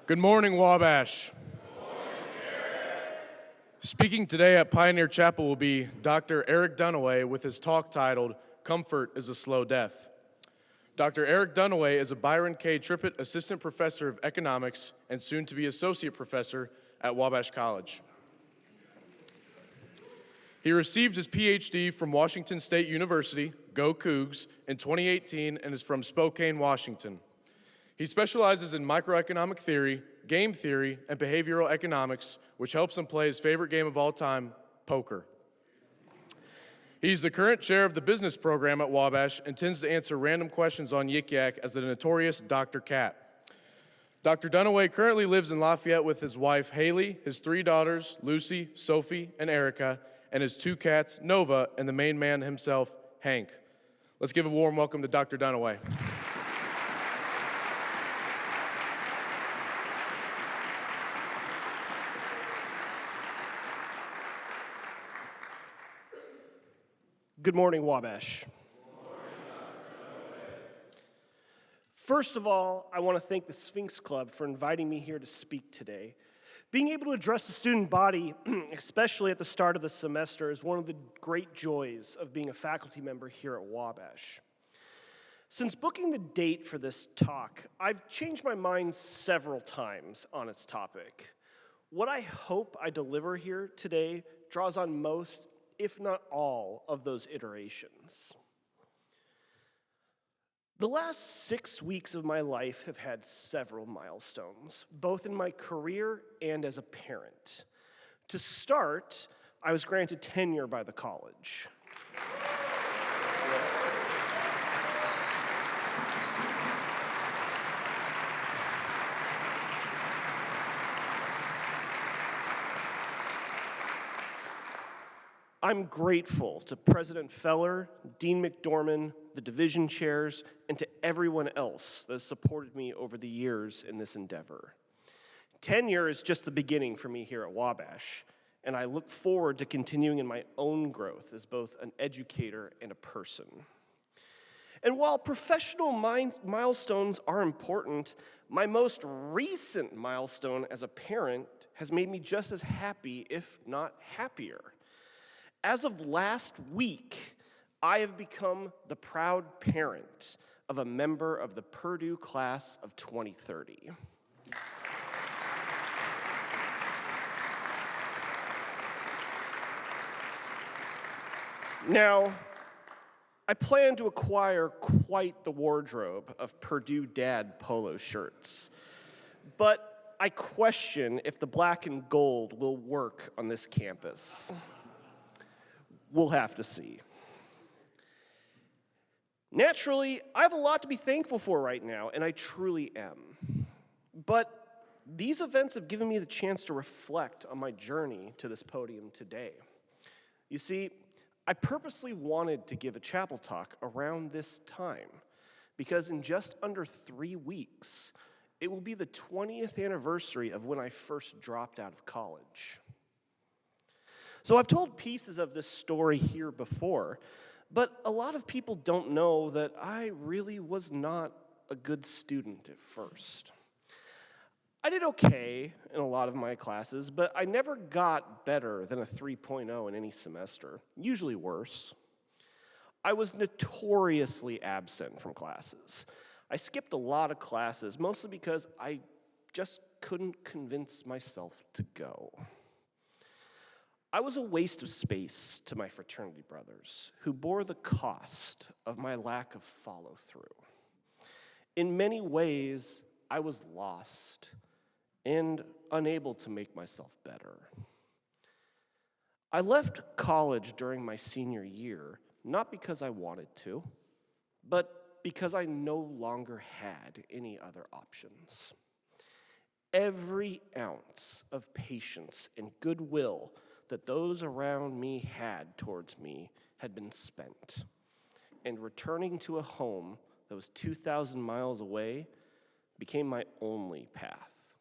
Good morning, Wabash. Speaking today at Pioneer Chapel will be Dr. Eric Dunaway with his talk titled, Comfort is a Slow Death. Dr. Eric Dunaway is a Byron K. Trippett Assistant Professor of Economics and soon to be Associate Professor at Wabash College. He received his PhD from Washington State University, go Cougs, in 2018 and is from Spokane, Washington. He specializes in microeconomic theory, game theory, and behavioral economics, which helps him play his favorite game of all time, poker. He's the current chair of the business program at Wabash and tends to answer random questions on Yik Yak as the notorious Dr. Cat. Dr. Dunaway currently lives in Lafayette with his wife, Haley, his 3 daughters, Lucy, Sophie, and Erica, and his 2 cats, Nova, and the main man himself, Hank. Let's give a warm welcome to Dr. Dunaway. Good morning, Wabash. First of all, I want to thank the Sphinx Club for inviting me here to speak today. Being able to address the student body, especially at the start of the semester, is one of the great joys of being a faculty member here at Wabash. Since booking the date for this talk, I've changed my mind several times on its topic. What I hope I deliver here today draws on most, if not all, of those iterations. The last 6 weeks of my life have had several milestones, both in my career and as a parent. To start, I was granted tenure by the college. I'm grateful to President Feller, Dean McDorman, the division chairs, and to everyone else that has supported me over the years in this endeavor. Tenure is just the beginning for me here at Wabash, and I look forward to continuing in my own growth as both an educator and a person. And while professional milestones are important, my most recent milestone as a parent has made me just as happy, if not happier. As of last week, I have become the proud parent of a member of the Purdue class of 2030. Now, I plan to acquire quite the wardrobe of Purdue Dad polo shirts, but I question if the black and gold will work on this campus. We'll have to see. Naturally, I have a lot to be thankful for right now, and I truly am. But these events have given me the chance to reflect on my journey to this podium today. You see, I purposely wanted to give a chapel talk around this time, because in just under 3 weeks, it will be the 20th anniversary of when I first dropped out of college. So I've told pieces of this story here before, but a lot of people don't know that I really was not a good student at first. I did okay in a lot of my classes, but I never got better than a 3.0 in any semester, usually worse. I was notoriously absent from classes. I skipped a lot of classes, mostly because I just couldn't convince myself to go. I was a waste of space to my fraternity brothers, who bore the cost of my lack of follow-through. In many ways, I was lost and unable to make myself better. I left college during my senior year, not because I wanted to, but because I no longer had any other options. Every ounce of patience and goodwill that those around me had towards me had been spent, and returning to a home that was 2,000 miles away became my only path.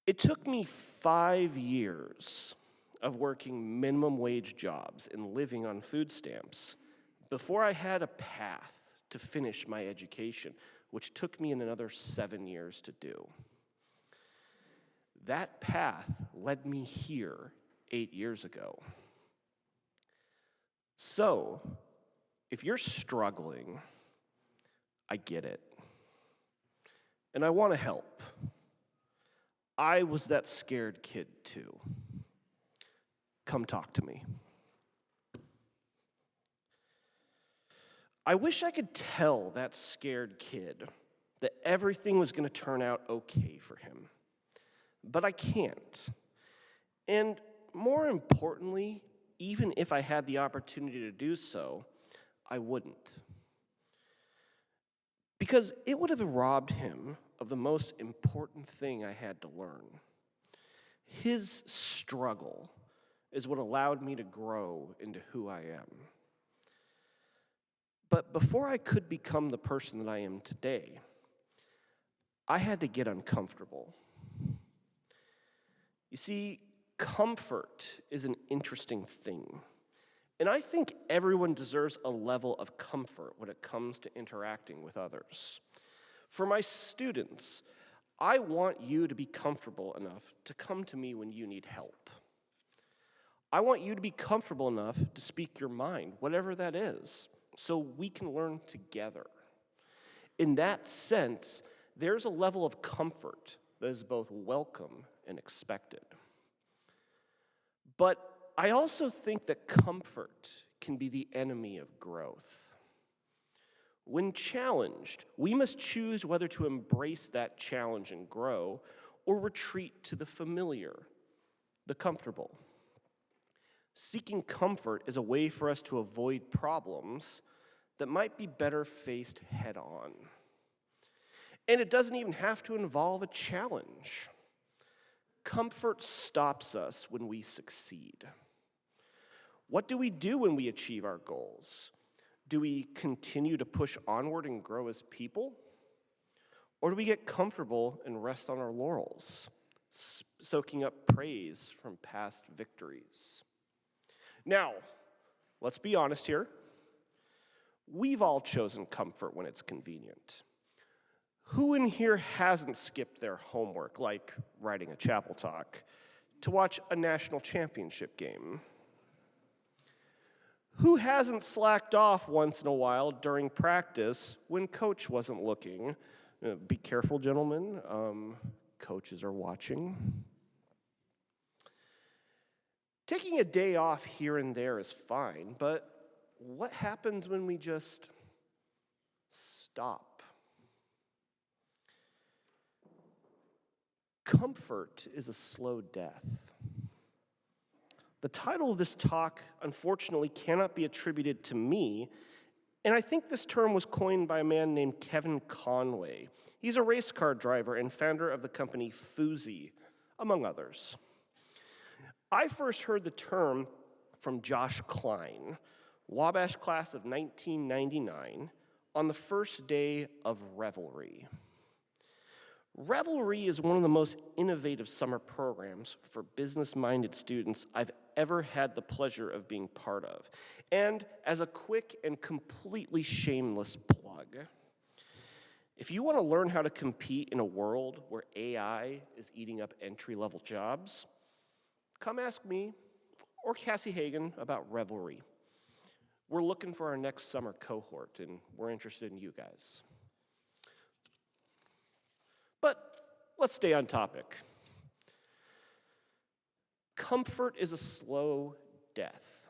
It took me 5 years of working minimum wage jobs and living on food stamps before I had a path to finish my education, which took me another 7 years to do. That path led me here 8 years ago. So, if you're struggling, I get it. And I want to help. I was that scared kid too. Come talk to me. I wish I could tell that scared kid that everything was going to turn out okay for him. But I can't. And more importantly, even if I had the opportunity to do so, I wouldn't. Because it would have robbed him of the most important thing I had to learn. His struggle is what allowed me to grow into who I am. But before I could become the person that I am today, I had to get uncomfortable. You see, comfort is an interesting thing. And I think everyone deserves a level of comfort when it comes to interacting with others. For my students, I want you to be comfortable enough to come to me when you need help. I want you to be comfortable enough to speak your mind, whatever that is, so we can learn together. In that sense, there's a level of comfort that is both welcome and expected. But I also think that comfort can be the enemy of growth. When challenged, we must choose whether to embrace that challenge and grow, or retreat to the familiar, the comfortable. Seeking comfort is a way for us to avoid problems that might be better faced head on. And it doesn't even have to involve a challenge. Comfort stops us when we succeed. What do we do when we achieve our goals? Do we continue to push onward and grow as people? Or do we get comfortable and rest on our laurels, soaking up praise from past victories? Now, let's be honest here. We've all chosen comfort when it's convenient. Who in here hasn't skipped their homework, like writing a chapel talk, to watch a national championship game? Who hasn't slacked off once in a while during practice when coach wasn't looking? Be careful, gentlemen. Coaches are watching. Taking a day off here and there is fine, but what happens when we just stop? Comfort is a slow death. The title of this talk, unfortunately, cannot be attributed to me, and I think this term was coined by a man named Kevin Conway. He's a race car driver and founder of the company Fuzi, among others. I first heard the term from Josh Klein, Wabash class of 1999, on the first day of Revelry. Revelry is one of the most innovative summer programs for business-minded students I've ever had the pleasure of being part of. And as a quick and completely shameless plug, if you want to learn how to compete in a world where AI is eating up entry-level jobs, come ask me or Cassie Hagan about Revelry. We're looking for our next summer cohort, and we're interested in you guys. But let's stay on topic. Comfort is a slow death.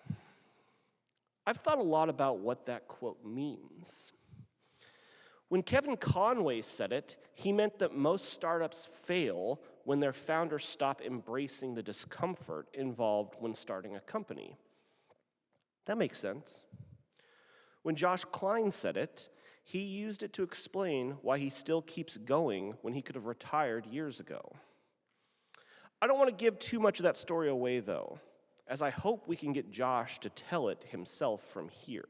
I've thought a lot about what that quote means. When Kevin Conway said it, he meant that most startups fail when their founders stop embracing the discomfort involved when starting a company. That makes sense. When Josh Klein said it, he used it to explain why he still keeps going when he could have retired years ago. I don't want to give too much of that story away, though, as I hope we can get Josh to tell it himself from here.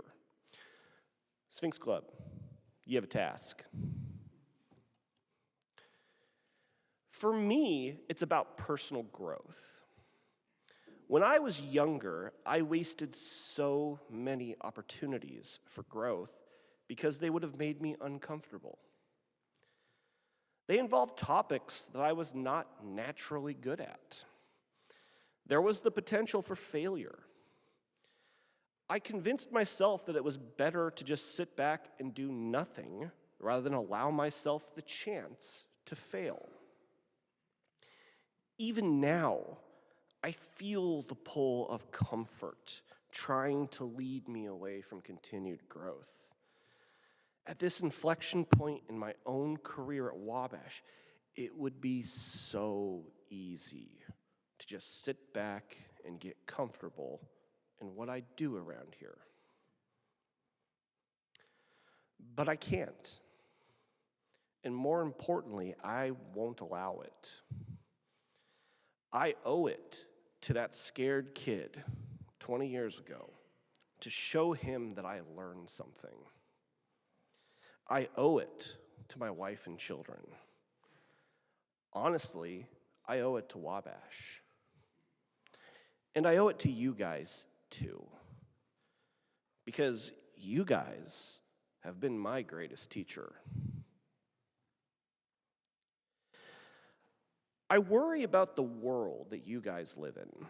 Sphinx Club, you have a task. For me, it's about personal growth. When I was younger, I wasted so many opportunities for growth because they would have made me uncomfortable. They involved topics that I was not naturally good at. There was the potential for failure. I convinced myself that it was better to just sit back and do nothing rather than allow myself the chance to fail. Even now, I feel the pull of comfort trying to lead me away from continued growth. At this inflection point in my own career at Wabash, it would be so easy to just sit back and get comfortable in what I do around here. But I can't. And more importantly, I won't allow it. I owe it to that scared kid 20 years ago to show him that I learned something. I owe it to my wife and children. Honestly, I owe it to Wabash. And I owe it to you guys too. Because you guys have been my greatest teacher. I worry about the world that you guys live in.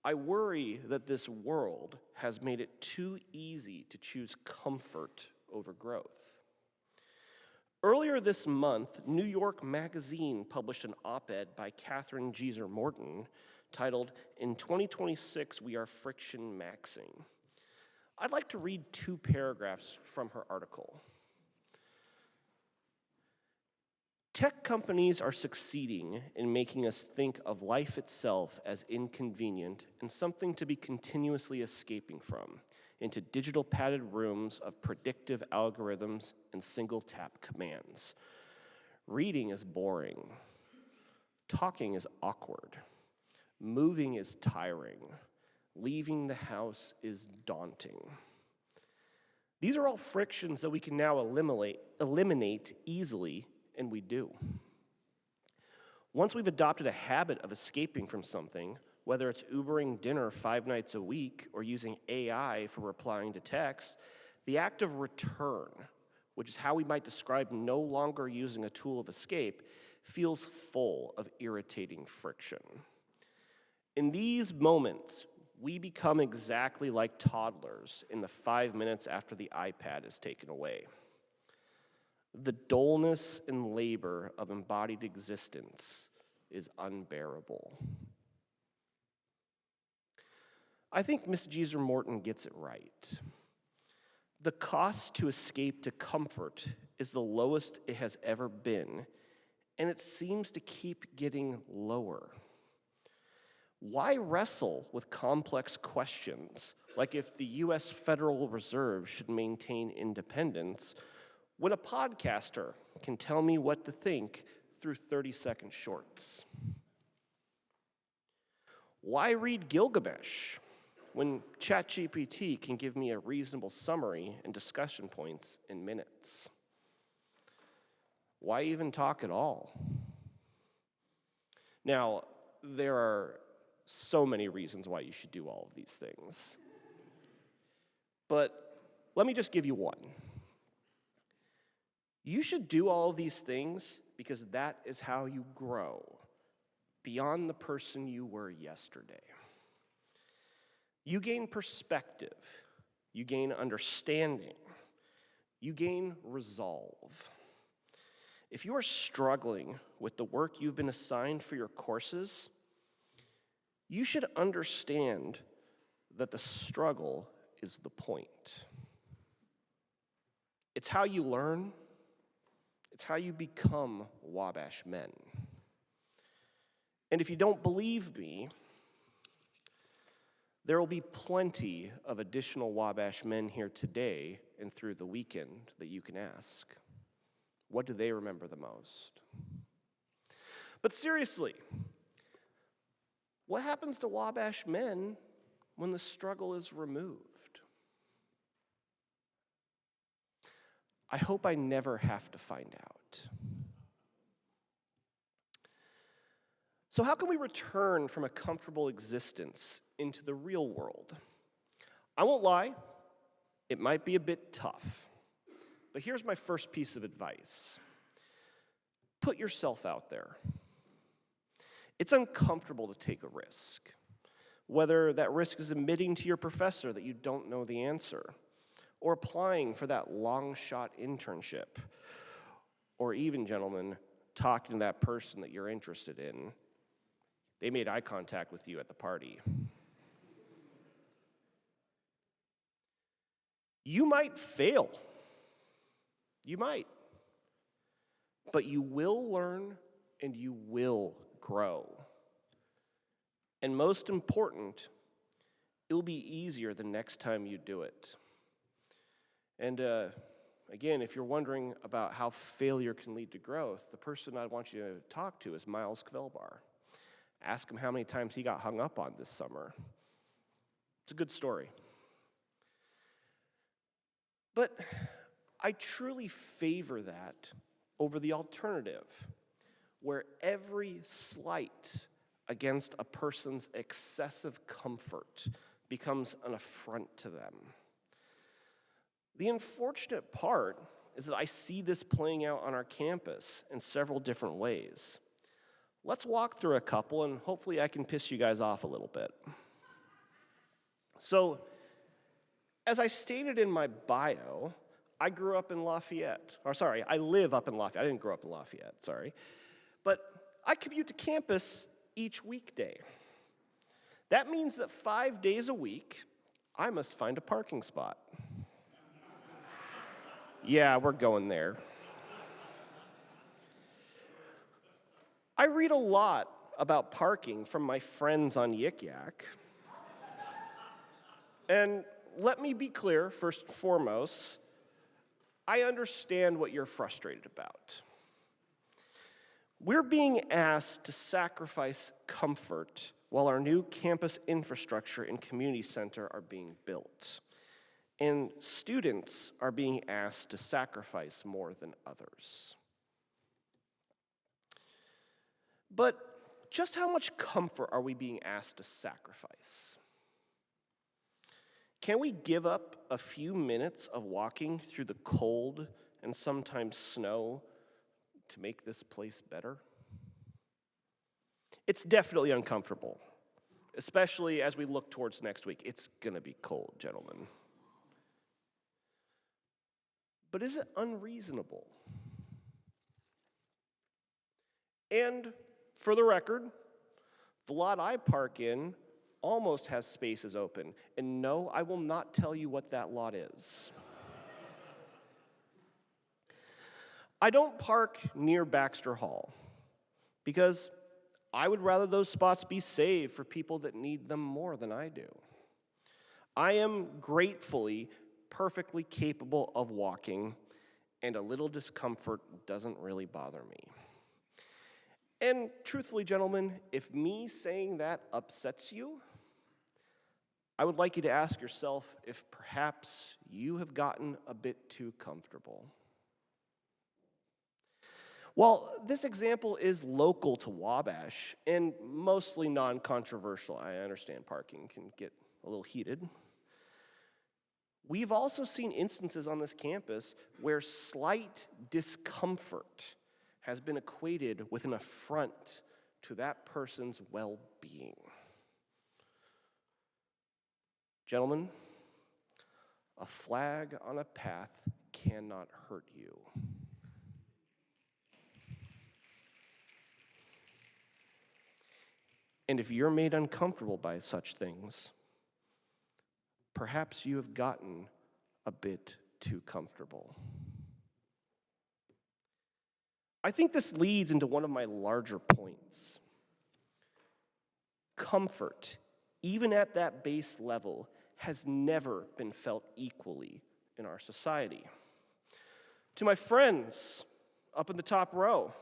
I worry that this world has made it too easy to choose comfort over growth. Earlier this month, New York Magazine published an op-ed by Catherine Jeser Morton titled, "In 2026, We Are Friction Maxing." I'd like to read 2 paragraphs from her article. Tech companies are succeeding in making us think of life itself as inconvenient and something to be continuously escaping from, into digital padded rooms of predictive algorithms and single-tap commands. Reading is boring. Talking is awkward. Moving is tiring. Leaving the house is daunting. These are all frictions that we can now eliminate easily, and we do. Once we've adopted a habit of escaping from something, whether it's Ubering dinner 5 nights a week or using AI for replying to texts, the act of return, which is how we might describe no longer using a tool of escape, feels full of irritating friction. In these moments, we become exactly like toddlers in the 5 minutes after the iPad is taken away. The dullness and labor of embodied existence is unbearable. I think Ms. Jeser Morton gets it right. The cost to escape to comfort is the lowest it has ever been, and it seems to keep getting lower. Why wrestle with complex questions, like if the US Federal Reserve should maintain independence, when a podcaster can tell me what to think through 30-second shorts? Why read Gilgamesh when ChatGPT can give me a reasonable summary and discussion points in minutes? Why even talk at all? Now, there are so many reasons why you should do all of these things. But let me just give you one. You should do all of these things because that is how you grow beyond the person you were yesterday. You gain perspective, you gain understanding, you gain resolve. If you are struggling with the work you've been assigned for your courses, you should understand that the struggle is the point. It's how you learn. It's how you become Wabash men. And if you don't believe me, there will be plenty of additional Wabash men here today and through the weekend that you can ask. What do they remember the most? But seriously, what happens to Wabash men when the struggle is removed? I hope I never have to find out. So how can we return from a comfortable existence into the real world? I won't lie, It might be a bit tough, but here's my first piece of advice. Put yourself out there. It's uncomfortable to take a risk, whether that risk is admitting to your professor that you don't know the answer, or applying for that long-shot internship, or even, gentlemen, talking to that person that you're interested in. They made eye contact with you at the party. You might fail. You might. But you will learn and you will grow. And most important, it will be easier the next time you do it. And again, if you're wondering about how failure can lead to growth, the person I want you to talk to is Miles Kvelbar. Ask him how many times he got hung up on this summer. It's a good story. But I truly favor that over the alternative, where every slight against a person's excessive comfort becomes an affront to them. The unfortunate part is that I see this playing out on our campus in several different ways. Let's walk through a couple, and hopefully I can piss you guys off a little bit. So, as I stated in my bio, I grew up in Lafayette. I live up in Lafayette. I didn't grow up in Lafayette, sorry. But I commute to campus each weekday. That means that 5 days a week, I must find a parking spot. Yeah, we're going there. I read a lot about parking from my friends on Yik Yak. And let me be clear, first and foremost, I understand what you're frustrated about. We're being asked to sacrifice comfort while our new campus infrastructure and community center are being built. And students are being asked to sacrifice more than others. But just how much comfort are we being asked to sacrifice? Can we give up a few minutes of walking through the cold and sometimes snow to make this place better? It's definitely uncomfortable, especially as we look towards next week. It's gonna be cold, gentlemen. But is it unreasonable? And for the record, the lot I park in almost has spaces open. And no, I will not tell you what that lot is. I don't park near Baxter Hall because I would rather those spots be saved for people that need them more than I do. I am gratefully perfectly capable of walking, and a little discomfort doesn't really bother me. And truthfully, gentlemen, if me saying that upsets you, I would like you to ask yourself if perhaps you have gotten a bit too comfortable. While this example is local to Wabash and mostly non-controversial, I understand parking can get a little heated. We've also seen instances on this campus where slight discomfort has been equated with an affront to that person's well-being. Gentlemen, a flag on a path cannot hurt you. And if you're made uncomfortable by such things, perhaps you have gotten a bit too comfortable. I think this leads into one of my larger points. Comfort, even at that base level, has never been felt equally in our society. To my friends up in the top row,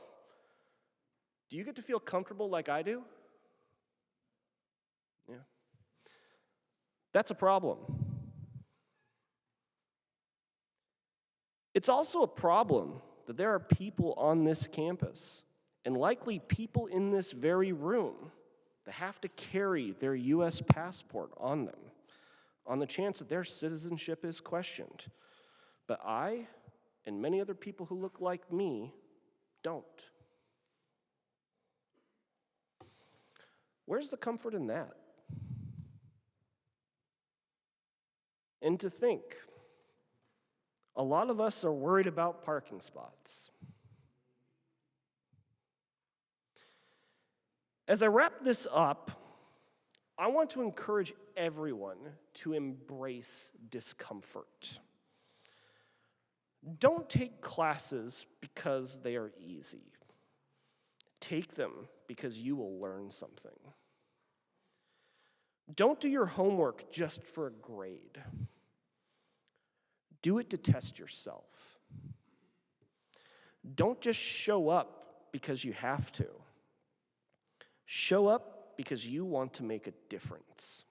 do you get to feel comfortable like I do? Yeah. That's a problem. It's also a problem that there are people on this campus, and likely people in this very room, that have to carry their U.S. passport on them on the chance that their citizenship is questioned. But I, and many other people who look like me, don't. Where's the comfort in that? And to think, a lot of us are worried about parking spots. As I wrap this up, I want to encourage everyone to embrace discomfort. Don't take classes because they are easy. Take them because you will learn something. Don't do your homework just for a grade. Do it to test yourself. Don't just show up because you have to. Show up because you want to make a difference.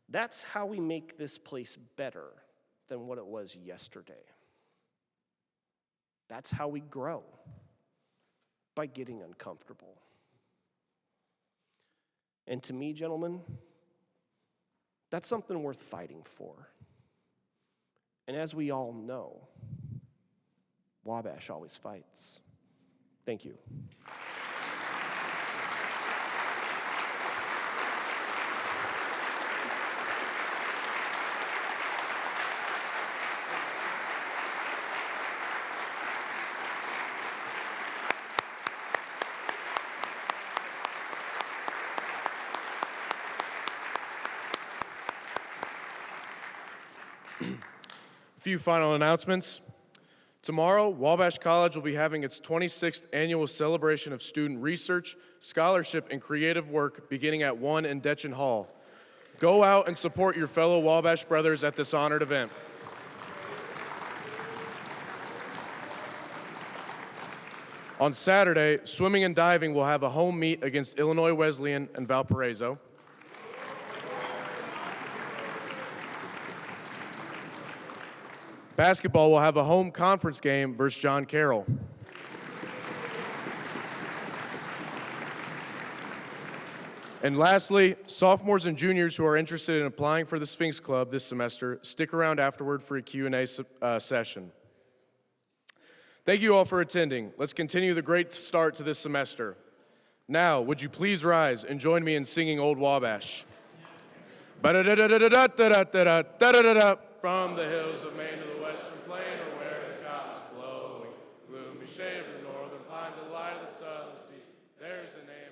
That's how we make this place better than what it was yesterday. That's how we grow, by getting uncomfortable. And to me, gentlemen, that's something worth fighting for. And as we all know, Wabash always fights. Thank you. A few final announcements. Tomorrow, Wabash College will be having its 26th annual celebration of student research, scholarship, and creative work beginning at 1 in Detchen Hall. Go out and support your fellow Wabash brothers at this honored event. On Saturday, swimming and diving will have a home meet against Illinois Wesleyan and Valparaiso. Basketball will have a home conference game versus John Carroll. And lastly, sophomores and juniors who are interested in applying for the Sphinx Club this semester, stick around afterward for a Q&A session. Thank you all for attending. Let's continue the great start to this semester. Now, would you please rise and join me in singing Old Wabash? From the hills of Maine to the western plain, or where the cotton's blowing, gloomy shade of the northern pine to the light of the southern seas, there's a name.